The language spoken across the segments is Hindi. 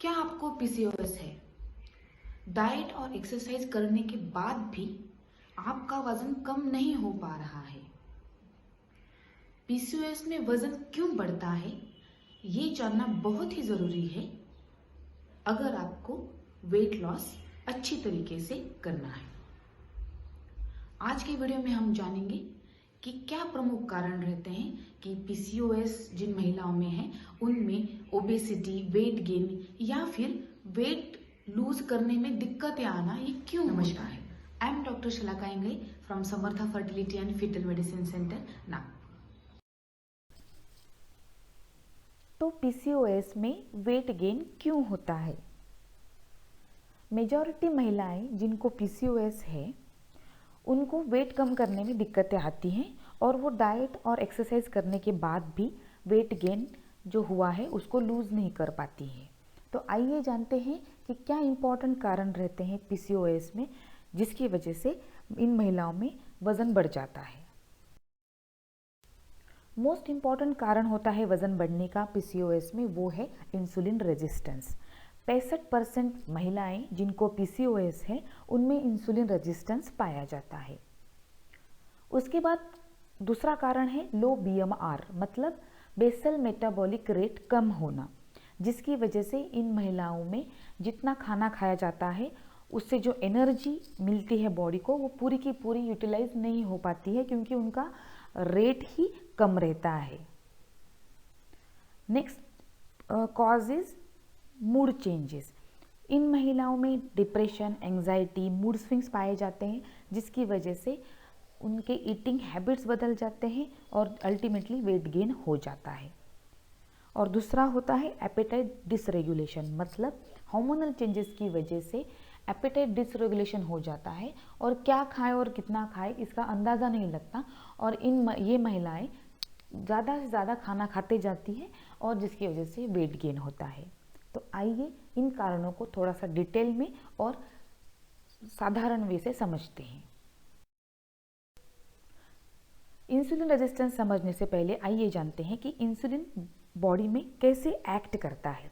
क्या आपको पीसीओएस है? डाइट और एक्सरसाइज करने के बाद भी आपका वजन कम नहीं हो पा रहा है? पीसीओएस में वजन क्यों बढ़ता है, ये जानना बहुत ही जरूरी है अगर आपको वेट लॉस अच्छी तरीके से करना है। आज के वीडियो में हम जानेंगे कि क्या प्रमुख कारण रहते हैं कि पीसीओएस जिन महिलाओं में है उनमें ओबेसिटी, वेट गेन या फिर वेट लूज करने में दिक्कतें आना ये क्यों होता है। I am doctor Shalaka Ingle from Samartha fertility and fetal medicine centre, Nagpur. तो पीसीओएस में वेट गेन क्यों होता है? मेजॉरिटी महिलाएं जिनको पीसीओएस है उनको वेट कम करने में दिक्कतें आती हैं और वो डाइट और एक्सरसाइज करने के बाद भी वेट गेन जो हुआ है उसको लूज़ नहीं कर पाती हैं। तो आइए जानते हैं कि क्या इम्पोर्टेंट कारण रहते हैं पीसीओएस में जिसकी वजह से इन महिलाओं में वज़न बढ़ जाता है। मोस्ट इम्पॉर्टेंट कारण होता है वज़न बढ़ने का पीसीओएस में, वो है इंसुलिन रेजिस्टेंस। 65% महिलाएं जिनको पीसीओएस है उनमें इंसुलिन रेजिस्टेंस पाया जाता है। उसके बाद दूसरा कारण है लो बीएमआर, मतलब बेसल मेटाबॉलिक रेट कम होना, जिसकी वजह से इन महिलाओं में जितना खाना खाया जाता है उससे जो एनर्जी मिलती है बॉडी को वो पूरी की पूरी यूटिलाइज नहीं हो पाती है क्योंकि उनका रेट ही कम रहता है। Next cause is mood changes. इन महिलाओं में डिप्रेशन, एंजाइटी, मूड स्विंग्स पाए जाते हैं जिसकी वजह से उनके ईटिंग हैबिट्स बदल जाते हैं और अल्टीमेटली वेट गेन हो जाता है। और दूसरा होता है एपेटाइट डिसरेगुलेशन, मतलब हार्मोनल चेंजेस की वजह से एपेटाइट डिसरेगुलेशन हो जाता है और क्या खाएं और कितना खाएं इसका अंदाज़ा नहीं लगता और ये महिलाएं ज़्यादा से ज़्यादा खाना खाते जाती हैं और जिसकी वजह से वेट गेन होता है। तो आइए इन कारणों को थोड़ा सा डिटेल में और साधारण वे से समझते हैं। इंसुलिन रेजिस्टेंस समझने से पहले आइए जानते हैं कि इंसुलिन बॉडी में कैसे एक्ट करता है।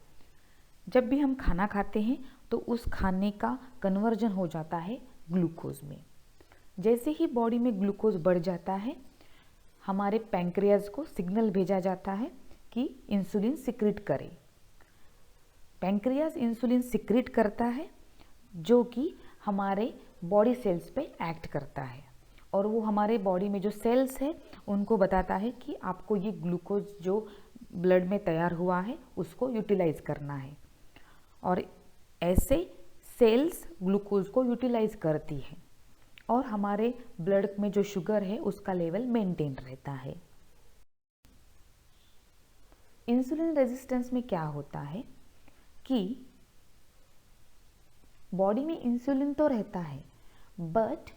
जब भी हम खाना खाते हैं तो उस खाने का कन्वर्जन हो जाता है ग्लूकोज में। जैसे ही बॉडी में ग्लूकोज बढ़ जाता है हमारे पैंक्रियाज को सिग्नल भेजा जाता है कि इंसुलिन सिक्रीट करे। पैंक्रियाज इंसुलिन सिक्रीट करता है जो कि हमारे बॉडी सेल्स पे एक्ट करता है और वो हमारे बॉडी में जो सेल्स है उनको बताता है कि आपको ये ग्लूकोज जो ब्लड में तैयार हुआ है उसको यूटिलाइज करना है और ऐसे सेल्स ग्लूकोज को यूटिलाइज करती है और हमारे ब्लड में जो शुगर है उसका लेवल मेंटेन रहता है। इंसुलिन रेजिस्टेंस में क्या होता है कि बॉडी में इंसुलिन तो रहता है बट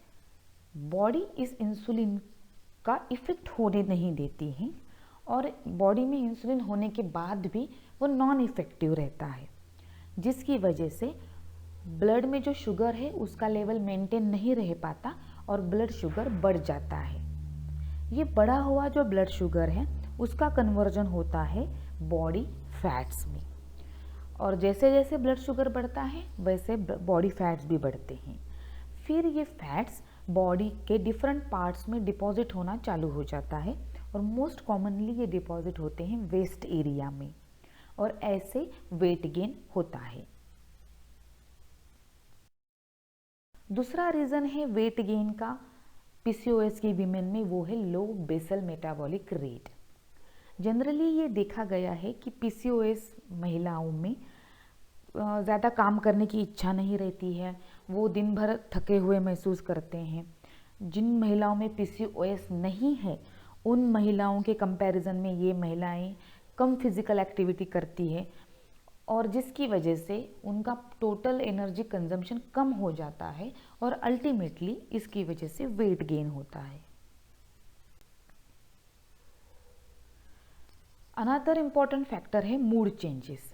बॉडी इस इंसुलिन का इफेक्ट होने नहीं देती है और बॉडी में इंसुलिन होने के बाद भी वो नॉन इफेक्टिव रहता है, जिसकी वजह से ब्लड में जो शुगर है उसका लेवल मेंटेन नहीं रह पाता और ब्लड शुगर बढ़ जाता है। ये बढ़ा हुआ जो ब्लड शुगर है उसका कन्वर्जन होता है बॉडी फैट्स में और जैसे जैसे ब्लड शुगर बढ़ता है वैसे बॉडी फैट्स भी बढ़ते हैं। फिर ये फैट्स बॉडी के डिफरेंट पार्ट्स में डिपॉजिट होना चालू हो जाता है और मोस्ट कॉमनली ये डिपॉजिट होते हैं वेस्ट एरिया में और ऐसे वेट गेन होता है। दूसरा रीज़न है वेट गेन का पीसीओएस की वीमेन में, वो है लो बेसल मेटाबॉलिक रेट। जनरली ये देखा गया है कि पीसीओएस महिलाओं में ज़्यादा काम करने की इच्छा नहीं रहती है, वो दिन भर थके हुए महसूस करते हैं। जिन महिलाओं में पीसीओएस नहीं है उन महिलाओं के कंपैरिजन में ये महिलाएं कम फिजिकल एक्टिविटी करती है और जिसकी वजह से उनका टोटल एनर्जी कंजम्पशन कम हो जाता है और अल्टीमेटली इसकी वजह से वेट गेन होता है। अनदर इम्पॉर्टेंट फैक्टर है मूड चेंजेस।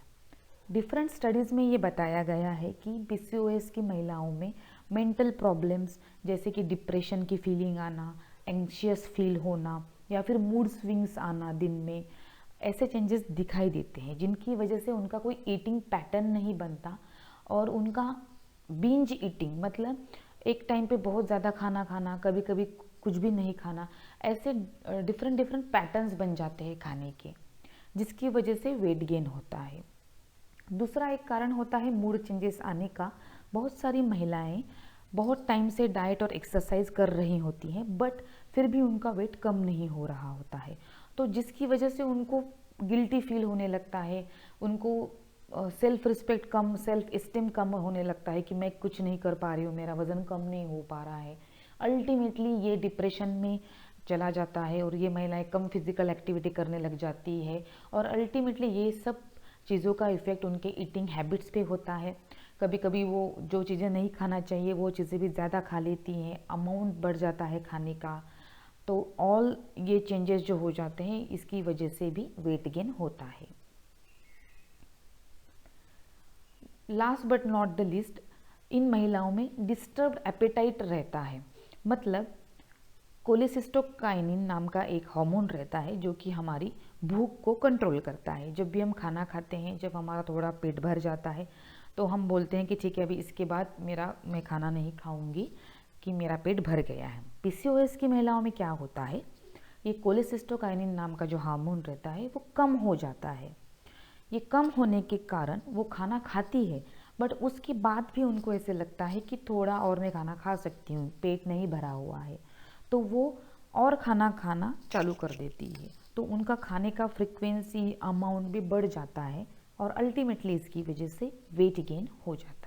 डिफरेंट स्टडीज़ में ये बताया गया है कि पीसीओएस की महिलाओं में मेंटल प्रॉब्लम्स जैसे कि डिप्रेशन की फीलिंग आना, एंग्शियस फील होना या फिर मूड स्विंग्स आना दिन में, ऐसे चेंजेस दिखाई देते हैं जिनकी वजह से उनका कोई ईटिंग पैटर्न नहीं बनता और उनका बिंज ईटिंग मतलब एक टाइम पे बहुत ज़्यादा खाना खाना, कभी कभी कुछ भी नहीं खाना, ऐसे डिफरेंट डिफरेंट पैटर्न्स बन जाते हैं खाने के, जिसकी वजह से वेट गेन होता है। दूसरा एक कारण होता है मूड चेंजेस आने का। बहुत सारी महिलाएं बहुत टाइम से डाइट और एक्सरसाइज कर रही होती हैं बट फिर भी उनका वेट कम नहीं हो रहा होता है, तो जिसकी वजह से उनको गिल्टी फील होने लगता है, उनको सेल्फ रिस्पेक्ट कम, सेल्फ इस्टीम कम होने लगता है कि मैं कुछ नहीं कर पा रही हूँ, मेरा वज़न कम नहीं हो पा रहा है। अल्टीमेटली ये डिप्रेशन में चला जाता है और ये महिलाएं कम फिजिकल एक्टिविटी करने लग जाती है और अल्टीमेटली ये सब चीज़ों का इफ़ेक्ट उनके ईटिंग हैबिट्स पे होता है। कभी कभी वो जो चीज़ें नहीं खाना चाहिए वो चीज़ें भी ज़्यादा खा लेती हैं, अमाउंट बढ़ जाता है खाने का। तो ऑल ये चेंजेस जो हो जाते हैं इसकी वजह से भी वेट गेन होता है। Last but not the least, इन महिलाओं में डिस्टर्ब्ड एपेटाइट रहता है। मतलब कोलेसिस्टोकाइनिन नाम का एक हार्मोन रहता है जो कि हमारी भूख को कंट्रोल करता है। जब भी हम खाना खाते हैं, जब हमारा थोड़ा पेट भर जाता है तो हम बोलते हैं कि ठीक है अभी इसके बाद मैं खाना नहीं खाऊंगी कि मेरा पेट भर गया है। पीसीओएस की महिलाओं में क्या होता है, ये कोलेसिस्टोकाइनिन नाम का जो हार्मोन रहता है वो कम हो जाता है। ये कम होने के कारण वो खाना खाती है बट उसके बाद भी उनको ऐसे लगता है कि थोड़ा और मैं खाना खा सकती हूँ, पेट नहीं भरा हुआ है, तो वो और खाना खाना चालू कर देती है। तो उनका खाने का फ्रीक्वेंसी, अमाउंट भी बढ़ जाता है और अल्टीमेटली इसकी वजह से वेट गेन हो जाता है।